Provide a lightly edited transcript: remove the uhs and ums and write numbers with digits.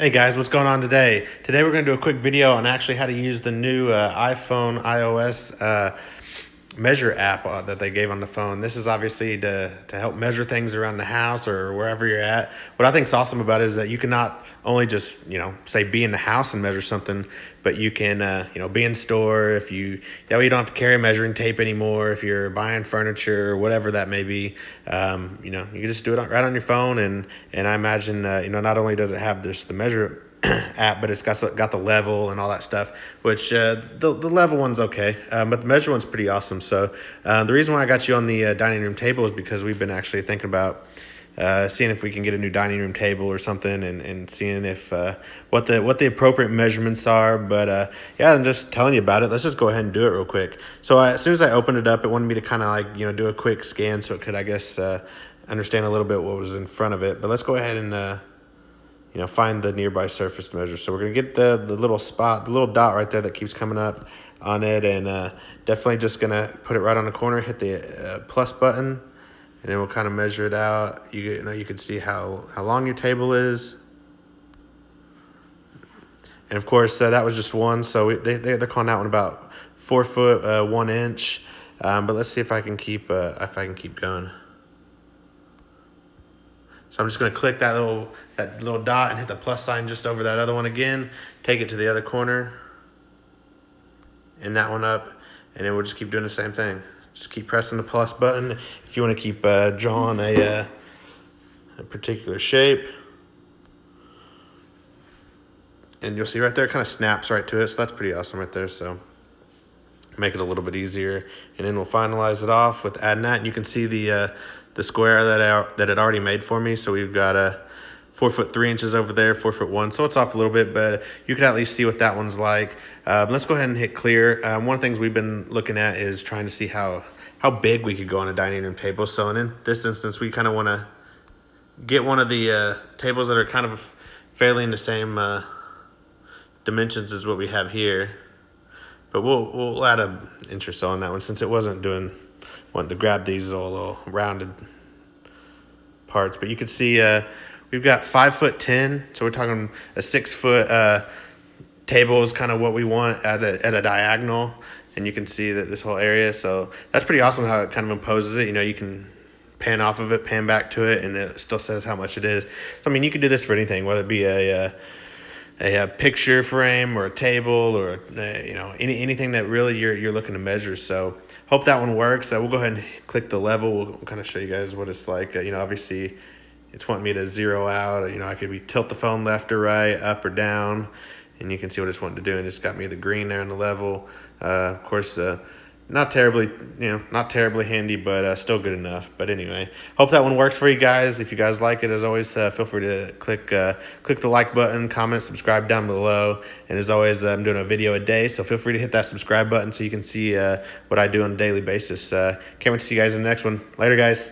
Hey guys, what's going on today? Today we're going to do a quick video on actually how to use the new iPhone iOS measure app that they gave on the phone. This is obviously to help measure things around the house or wherever you're at. What I think is awesome about it is that you can not only just, say be in the house and measure something, but you can, be in store that way you don't have to carry measuring tape anymore if you're buying furniture or whatever that may be. You can just do it right on your phone. And I imagine, not only does it have the measure app, but it's got the level and all that stuff, which the level one's okay, but the measure one's pretty awesome. So the reason why I got you on the dining room table is because we've been actually thinking about seeing if we can get a new dining room table or something, and seeing if what the appropriate measurements are. But yeah, I'm just telling you about it. Let's just go ahead and do it real quick. So as soon as I opened it up, it wanted me to kind of do a quick scan so it could, I guess, understand a little bit what was in front of it. But let's go ahead and find the nearby surface to measure. So we're gonna get the little spot, the little dot right there that keeps coming up on it, and definitely just gonna put it right on the corner, hit the plus button, and then we'll kind of measure it out. You can see how long your table is. And of course, that was just one, so they're calling that one about 4 foot 1 inch. But let's see if I can keep going. So I'm just going to click that little dot and hit the plus sign just over that other one again. Take it to the other corner, and that one up, and then we'll just keep doing the same thing. Just keep pressing the plus button if you want to keep drawing a particular shape. And you'll see right there, it kind of snaps right to it, so that's pretty awesome right there. So make it a little bit easier, and then we'll finalize it off with adding that. And you can see the square that it already made for me. So we've got a 4 foot 3 inches over there, 4 foot 1. So it's off a little bit, but you can at least see what that one's like. Let's go ahead and hit clear. One of the things we've been looking at is trying to see how big we could go on a dining room table. So in this instance, we kind of want to get one of the tables that are kind of fairly in the same dimensions as what we have here. But we'll add an inch or so on that one, since it wasn't wanting to grab these little rounded parts. But you can see we've got 5 foot 10, so we're talking a 6 foot table is kind of what we want at a diagonal. And you can see that this whole area, so that's pretty awesome how it kind of imposes it. You can pan off of it, pan back to it, and it still says how much it is. I mean, you can do this for anything, whether it be a picture frame or a table or anything that really you're looking to measure. So hope that one works. We'll go ahead and click the level. We'll kind of show you guys what it's like. Obviously it's wanting me to zero out. I could tilt the phone left or right, up or down, and you can see what it's wanting to do. And it's got me the green there on the level. Of course, not terribly handy, but still good enough. But anyway, hope that one works for you guys. If you guys like it, as always, feel free to click the like button, comment, subscribe down below. And as always, I'm doing a video a day, so feel free to hit that subscribe button so you can see what I do on a daily basis. Can't wait to see you guys in the next one. Later, guys.